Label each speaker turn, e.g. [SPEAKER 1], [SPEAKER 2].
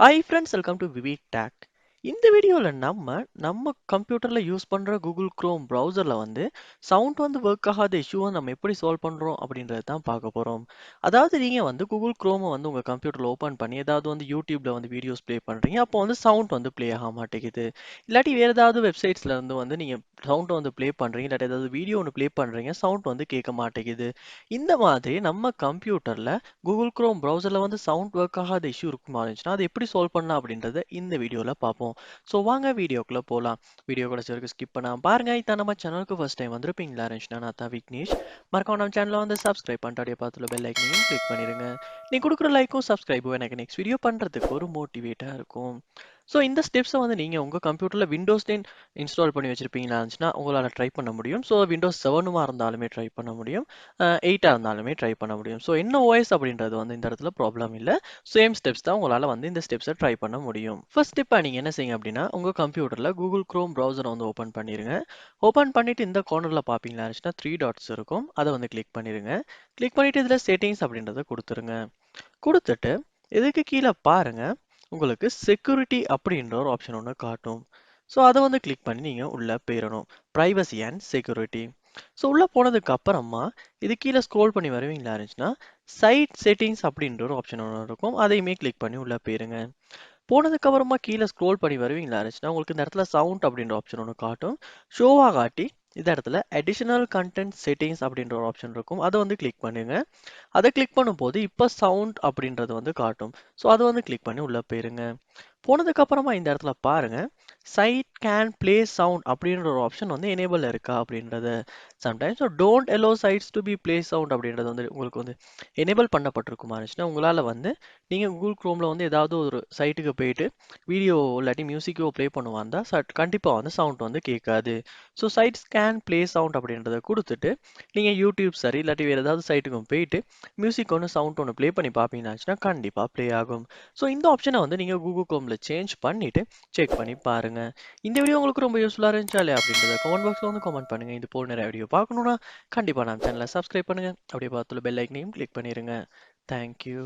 [SPEAKER 1] Hi friends, welcome to VividTech. இந்த வீடியோல நம்ம கம்ப்யூட்டர்ல யூஸ் பண்ற Google Chrome browserல சவுண்ட் ஒர்க் ஆகாத இஷ்யூவை நம்ம எப்படி சால்வ் பண்றோம் அப்படின்றத தான் பார்க்க போறோம். அதாவது நீங்க Google Chrome உங்க கம்ப்யூட்டர்ல ஓபன் பண்ணி ஏதாவது YouTubeல வீடியோஸ் ப்ளே பண்றீங்க. அப்போ சவுண்ட் ப்ளே ஆக மாட்டேங்குது. இல்லாட்டி வேற ஏதாவது வெப்சைட்ஸ்ல இருந்து நீங்க சவுண்ட் ப்ளே பண்றீங்க, இல்லாட்டி ஏதாவது வீடியோ ப்ளே பண்றீங்க, சவுண்ட் கேட்க மாட்டேங்குது. இந்த மாதிரி நம்ம கம்ப்யூட்டர்ல Google Chrome browserல சவுண்ட் ஒர்க் ஆகாத இஷ்யூ இருக்குமா இருந்துச்சுன்னா அதை எப்படி சால்வ் பண்ணலாம் அப்படின்றத இந்த வீடியோல பார்ப்போம். ஸோ வாங்க வீடியோக்குள்ள போகலாம். வீடியோ கடைசி வரைக்கும் ஸ்கிப் பண்ணாம பாருங்க. இதான் நம்ம சேனலுக்கு ஃபர்ஸ்ட் டைம் வந்திருப்பீங்களா இருந்துச்சுன்னா நான் தான் விக்னேஷ். மறக்காம நம்ம சேனலை சப்ஸ்கிரைப் பண்ணிட்டு அப்படியே பார்த்துல பெல் ஐக்கனையும் கிளிக் பண்ணிருங்க. நீ கொடுக்குற லைக்கும் சப்ஸ்கிரைபும் எனக்கு நெக்ஸ்ட் வீடியோ பண்றதுக்கு ஒரு மோட்டிவேட்டா இருக்கும். ஸோ இந்த ஸ்டெப்ஸை நீங்க உங்க கம்ப்யூட்டர்ல விண்டோஸ் 10 இன்ஸ்டால் பண்ணி வச்சிருப்பீங்களா இருந்துச்சுன்னா உங்களால ட்ரை பண்ண முடியும். ஸோ விண்டோஸ் 7 இருந்தாலுமே ட்ரை பண்ண முடியும், 8 இருந்தாலுமே ட்ரை பண்ண முடியும். ஸோ என்ன ஓஎஸ் அப்படின்றது இந்த இடத்துல ப்ராப்ளம் இல்லை. சேம் ஸ்டெப்ஸ் தான் உங்களால இந்த ஸ்டெப்ஸை ட்ரை பண்ண முடியும். ஃபர்ஸ்ட் ஸ்டெப்பா நீங்க என்ன செய்யுங்க அப்படின்னா உங்க கம்ப்யூட்டர்ல கூகுள் குரோம் ப்ரௌசரை ஓபன் பண்ணிருங்க. ஓபன் பண்ணிட்டு இந்த கார்னர்ல பாப்பீங்களா இருந்துச்சுன்னா 3 டாட்ஸ் இருக்கும். அதை கிளிக் பண்ணிருங்க. கிளிக் பண்ணிட்டு இதுல செட்டிங்ஸ் அப்படின்றத கொடுத்துருங்க. கொடுத்துட்டு இதுக்கு கீழே பாருங்க, உங்களுக்கு செக்யூரிட்டி அப்படின்ற ஒரு ஆப்ஷன் ஒன்று காட்டும். ஸோ அதை கிளிக் பண்ணி நீங்க உள்ள போயிடணும். Privacy and security. ஸோ உள்ள போனதுக்கு அப்புறமா இது கீழே ஸ்க்ரோல் பண்ணி வருவீங்களா இருந்துச்சுன்னா சைட் செட்டிங்ஸ் அப்படின்ற ஒரு ஆப்ஷன் ஒன்று இருக்கும். அதையுமே கிளிக் பண்ணி உள்ள போயிருங்க. போனதுக்கு அப்புறமா கீழே ஸ்க்ரோல் பண்ணி வருவீங்களா இருந்துச்சுன்னா உங்களுக்கு இந்த இடத்துல சவுண்ட் அப்படின்ற ஆப்ஷன் ஒன்று காட்டும். ஷோவா காட்டி இந்த இடத்துல அடிஷனல் கண்டென்ட் செட்டிங்ஸ் அப்படின்ற ஒரு ஆப்ஷன் இருக்கும். அதை கிளிக் பண்ணுங்க. அதை கிளிக் பண்ணும்போது இப்போ சவுண்ட் அப்படின்றது காட்டும். ஸோ அதை கிளிக் பண்ணி உள்ள போயிருங்க. போனதுக்கு அப்புறமா இந்த இடத்துல பாருங்க, சைட் கேன் பிளே சவுண்ட் அப்படின்ற ஒரு ஆப்ஷன் எனேபிள் இருக்கா அப்படின்றத. Sometimes don't allow sites to be play sound அப்படின்றது உங்களுக்கு எனேபிள் பண்ணப்பட்டிருக்குமா இருந்துச்சுன்னா உங்களால நீங்க கூகுள் குரோம்ல ஏதாவது ஒரு சைட்டுக்கு போயிட்டு வீடியோ இல்லாட்டி மியூசிக்கோ ப்ளே பண்ணுவாந்தா கண்டிப்பா சவுண்ட் கேட்காது. So sites can play sound அப்படின்றத கொடுத்துட்டு நீங்க யூடியூப் சரி இல்லாட்டி வேற ஏதாவது சைட்டுக்கும் போயிட்டு மியூசிக் சவுண்ட் ப்ளே பண்ணி பார்ப்பீங்கன்னாச்சுன்னா கண்டிப்பா ப்ளே ஆகும். ஸோ இந்த ஆப்ஷனை நீங்க கூகுள் குரோம்ல சேஞ்ச் பண்ணிட்டு செக் பண்ணி பாருங்க. இந்த வீடியோ உங்களுக்கு ரொம்ப யூஸ்ஃபுல்லா இருந்துச்சா இல்லையா அப்படின்றத கமெண்ட் பாக்ஸ்ல கமெண்ட் பண்ணுங்க. இது போல நிறைய வீடியோ பார்க்கணும்னா கண்டிப்பா நம்ம சேனலை சப்ஸ்கிரைப் பண்ணுங்க. அப்படியே பார்த்துல பெல் ஐக்கனையும் கிளிக் பண்ணிருங்க. தேங்க்யூ.